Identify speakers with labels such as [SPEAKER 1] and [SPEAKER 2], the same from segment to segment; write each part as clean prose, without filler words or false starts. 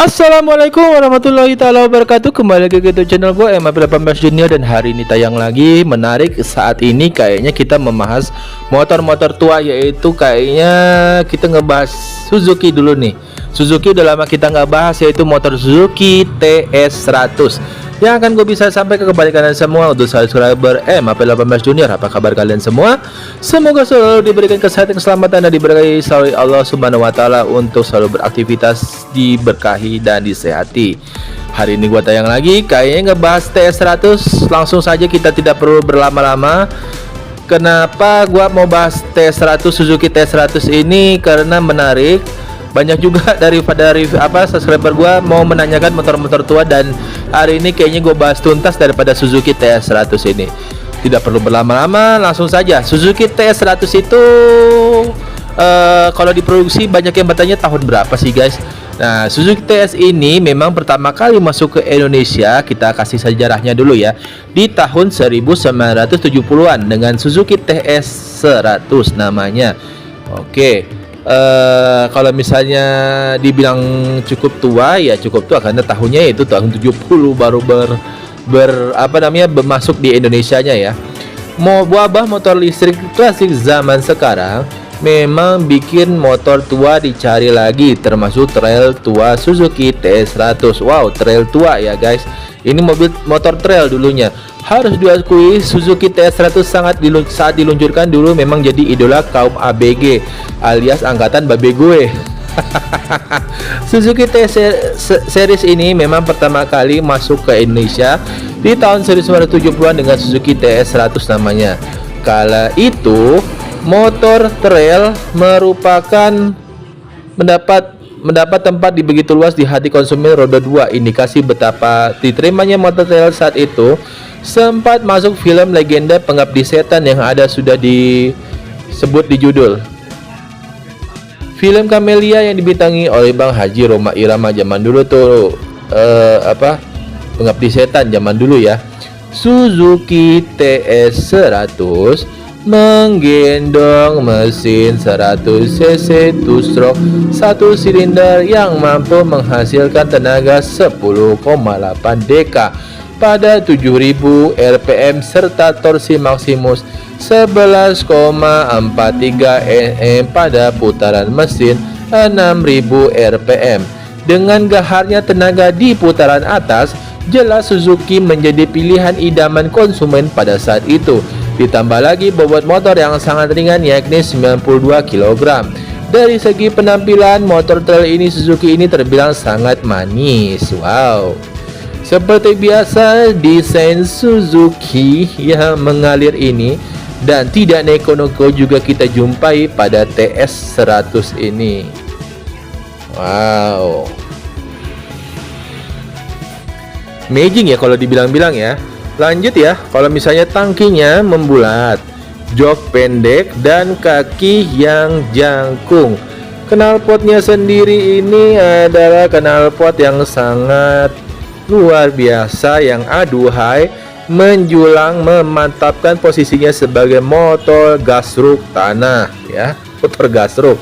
[SPEAKER 1] Assalamualaikum warahmatullahi taala wabarakatuh. Kembali lagi ke YouTube channel gue MAP18 Junior. Dan hari ini tayang lagi menarik. Saat ini kayaknya kita membahas motor-motor tua, yaitu kayaknya kita ngebahas Suzuki dulu nih. Suzuki udah lama kita nggak bahas, yaitu motor Suzuki TS100 yang akan gue bisa sampaikan kepada kalian semua untuk subscriber MAP18 Junior. Apa kabar kalian semua? Semoga selalu diberikan kesehatan, keselamatan, dan diberkahi selalu Allah Subhanahu wa taala untuk selalu beraktivitas diberkahi dan disehati. Hari ini gua tayang lagi kayaknya ngebahas TS100. Langsung saja, kita tidak perlu berlama-lama. Kenapa gua mau bahas TS100, Suzuki TS100 ini? Karena menarik. Banyak juga daripada subscriber gua mau menanyakan motor-motor tua, dan hari ini kayaknya gua bahas tuntas daripada Suzuki TS100 ini. Tidak perlu berlama-lama, langsung saja. Suzuki TS100 itu kalau diproduksi banyak yang bertanya tahun berapa sih guys. Nah, Suzuki TS ini memang pertama kali masuk ke Indonesia. Kita kasih sejarahnya dulu ya. Di tahun 1970-an dengan Suzuki TS 100 namanya. Oke. Kalau misalnya dibilang cukup tua, ya cukup tua karena tahunnya itu tahun 70 baru masuk di Indonesianya ya. Mau wabah motor listrik klasik zaman sekarang memang bikin motor tua dicari lagi, termasuk trail tua Suzuki TS100. Wow, trail tua ya guys. Ini motor trail dulunya. Harus diakui Suzuki TS100 saat diluncurkan dulu memang jadi idola kaum ABG alias angkatan babe gue. Suzuki TS series ini memang pertama kali masuk ke Indonesia di tahun 1970-an dengan Suzuki TS100 namanya. Kala itu motor trail mendapat tempat di begitu luas di hati konsumen roda 2. Indikasi betapa diterimanya motor trail saat itu, sempat masuk film legenda Pengabdi Setan yang ada sudah disebut di judul. Film Camelia yang dibintangi oleh Bang Haji Roma Irama zaman dulu tuh, Pengabdi Setan zaman dulu ya. Suzuki TS 100 menggendong mesin 100 cc two-stroke 1 silinder yang mampu menghasilkan tenaga 10,8 dk pada 7000 rpm serta torsi maksimus 11,43 Nm pada putaran mesin 6000 rpm. Dengan gaharnya tenaga di putaran atas, jelas Suzuki menjadi pilihan idaman konsumen pada saat itu. Ditambah lagi bobot motor yang sangat ringan, yakni 92 kg. Dari segi penampilan, motor trail ini Suzuki ini terbilang sangat manis. Wow. Seperti biasa, desain Suzuki yang mengalir ini dan tidak neko-neko juga kita jumpai pada TS 100 ini. Wow. Amazing ya kalau dibilang-bilang ya. Lanjut ya, kalau misalnya tangkinya membulat, jok pendek, dan kaki yang jangkung. Knalpotnya sendiri ini adalah knalpot yang sangat luar biasa, yang aduhai, menjulang memantapkan posisinya sebagai motor gasruk tanah ya, motor gasruk.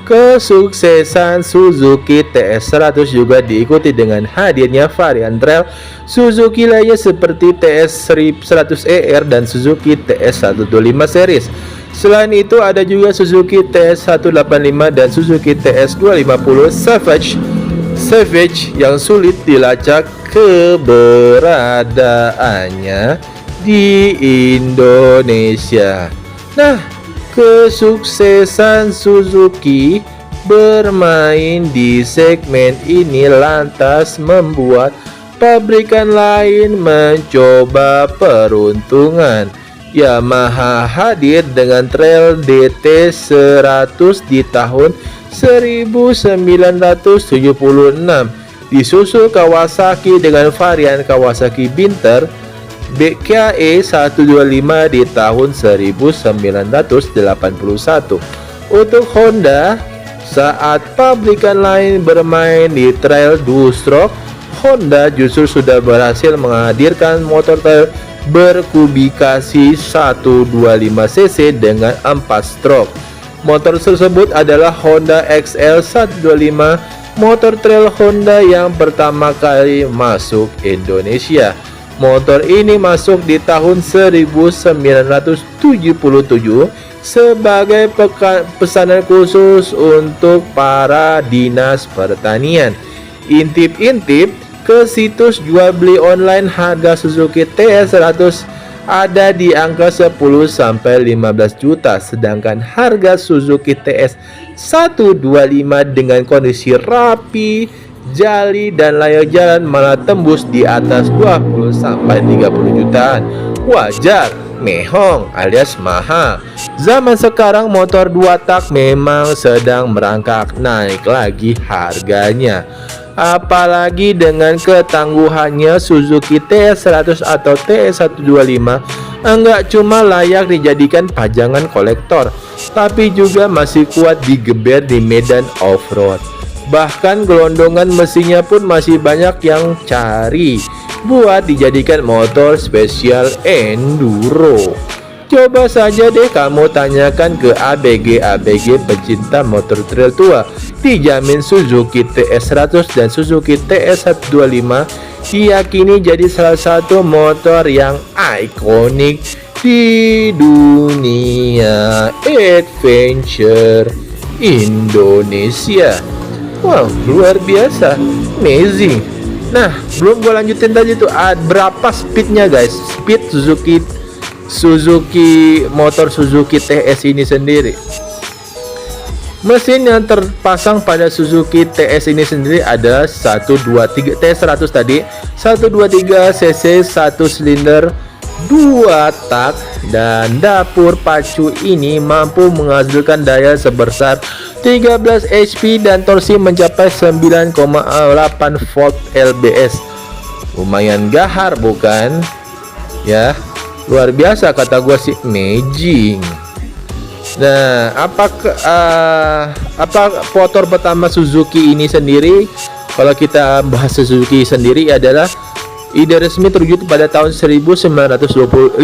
[SPEAKER 1] Kesuksesan Suzuki TS100 juga diikuti dengan hadirnya varian trail Suzuki lainnya seperti TS 100ER dan Suzuki TS 125 series. Selain itu ada juga Suzuki TS 185 dan Suzuki TS 250 Savage yang sulit dilacak keberadaannya di Indonesia. Nah, kesuksesan Suzuki bermain di segmen ini lantas membuat pabrikan lain mencoba peruntungan. Yamaha hadir dengan trail DT 100 di tahun 1976, disusul Kawasaki dengan varian Kawasaki Binter BKE 125 di tahun 1981. Untuk Honda, saat pabrikan lain bermain di trail 2-stroke, Honda justru sudah berhasil menghadirkan motor trail berkubikasi 125 cc dengan 4 stroke. Motor tersebut adalah Honda XL 125 motor trail Honda yang pertama kali masuk Indonesia. Motor ini masuk di tahun 1977 sebagai pesanan khusus untuk para dinas pertanian. Intip-intip ke situs jual beli online, harga Suzuki TS100 ada di angka 10-15 juta, sedangkan harga Suzuki TS125 dengan kondisi rapi, jali dan layak jalan malah tembus di atas 20-30 jutaan. Wajar, mehong alias mahal. Zaman sekarang motor 2 tak memang sedang merangkak naik lagi harganya. Apalagi dengan ketangguhannya, Suzuki TS100 atau TS125 enggak cuma layak dijadikan pajangan kolektor, tapi juga masih kuat digeber di medan off-road. Bahkan gelondongan mesinnya pun masih banyak yang cari buat dijadikan motor spesial enduro. Coba saja deh kamu tanyakan ke ABG pecinta motor trail tua, dijamin Suzuki TS100 dan Suzuki TS125 diyakini jadi salah satu motor yang ikonik di dunia adventure Indonesia. Wow, luar biasa, amazing. Nah, belum gue lanjutin tadi tuh, berapa speednya guys, speed Suzuki motor Suzuki TS ini sendiri. Mesin yang terpasang pada Suzuki TS ini sendiri ada 123 TS100 tadi, 123 cc 1 silinder 2 tak, dan dapur pacu ini mampu menghasilkan daya sebesar 13 HP dan torsi mencapai 9,8 volt lbs. Lumayan gahar bukan? Ya, luar biasa kata gua sih, amazing. Nah, apa motor pertama Suzuki ini sendiri? Kalau kita bahas Suzuki sendiri adalah ide resmi terwujud pada tahun 1952,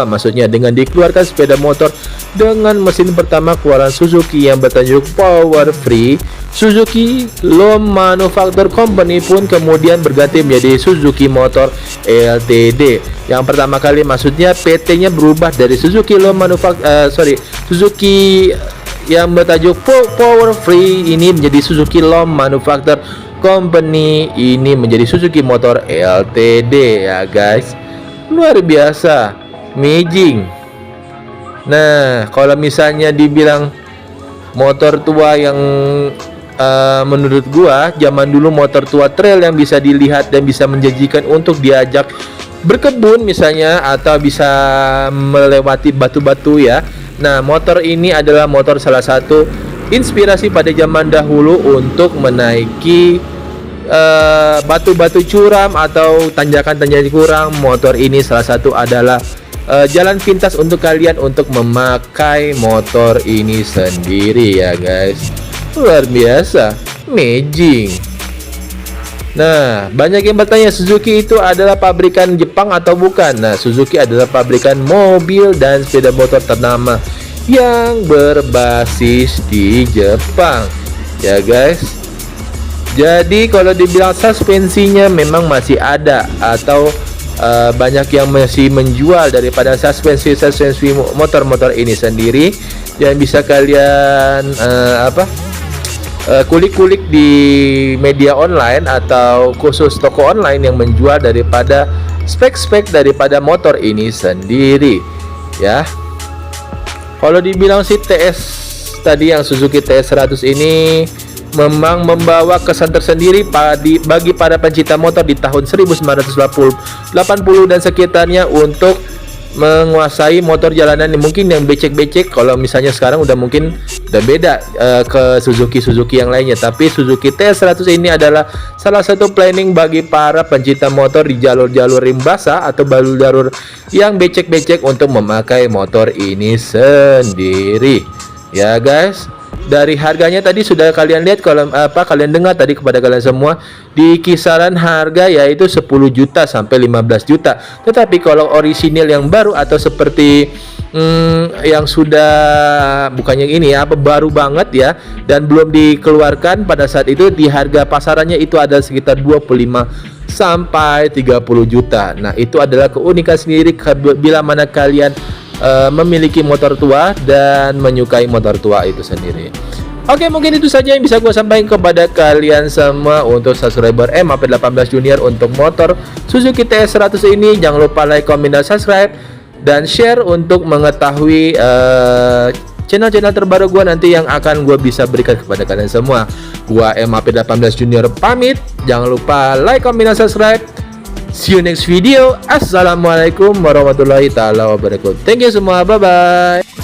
[SPEAKER 1] maksudnya dengan dikeluarkan sepeda motor dengan mesin pertama keluaran Suzuki yang bertajuk Power Free. Suzuki Low Manufacture Company pun kemudian berganti menjadi Suzuki Motor Ltd. Yang pertama kali maksudnya PT-nya berubah dari Suzuki Low Manufacture Suzuki yang bertajuk Power Free ini menjadi Suzuki Low Manufacture Company, ini menjadi Suzuki Motor Ltd ya guys. Luar biasa, amazing. Nah, kalau misalnya dibilang motor tua yang menurut gua zaman dulu motor tua trail yang bisa dilihat dan bisa menjanjikan untuk diajak berkebun misalnya, atau bisa melewati batu-batu ya. Nah, motor ini adalah motor salah satu inspirasi pada zaman dahulu untuk menaiki batu-batu curam atau tanjakan-tanjakan curam. Motor ini salah satu adalah jalan pintas untuk kalian untuk memakai motor ini sendiri ya guys. Luar biasa, amazing. Nah, banyak yang bertanya, Suzuki itu adalah pabrikan Jepang atau bukan? Nah, Suzuki adalah pabrikan mobil dan sepeda motor ternama yang berbasis di Jepang ya guys. Jadi kalau dibilang suspensinya memang masih ada, atau banyak yang masih menjual daripada suspensi motor-motor ini sendiri yang bisa kalian kulik-kulik di media online atau khusus toko online yang menjual daripada spek-spek daripada motor ini sendiri ya. Kalau dibilang si TS tadi yang Suzuki TS100 ini memang membawa kesan tersendiri bagi para pencinta motor di tahun 1980 dan sekitarnya untuk menguasai motor jalanan mungkin yang becek-becek. Kalau misalnya sekarang udah mungkin udah beda ke Suzuki yang lainnya, tapi Suzuki TS100 ini adalah salah satu planning bagi para pencinta motor di jalur-jalur rim basah atau jalur yang becek-becek untuk memakai motor ini sendiri ya guys. Dari harganya tadi sudah kalian lihat, kalau kalian dengar tadi kepada kalian semua, di kisaran harga yaitu 10 juta sampai 15 juta. Tetapi kalau orisinil yang baru atau seperti yang sudah bukannya ini ya, baru banget ya, dan belum dikeluarkan pada saat itu. Di harga pasarannya itu ada sekitar 25 sampai 30 juta. Nah, itu adalah keunikan sendiri bila mana kalian memiliki motor tua dan menyukai motor tua itu sendiri. Oke, mungkin itu saja yang bisa gue sampaikan kepada kalian semua untuk subscriber MAP18 Junior untuk motor Suzuki TS100 ini. Jangan lupa like, comment, dan subscribe, dan share untuk mengetahui channel-channel terbaru gue nanti yang akan gue bisa berikan kepada kalian semua. Gua MAP18 Junior pamit. Jangan lupa like, comment, dan subscribe. See you next video. Assalamualaikum warahmatullahi taala wabarakatuh. Thank you semua, bye bye.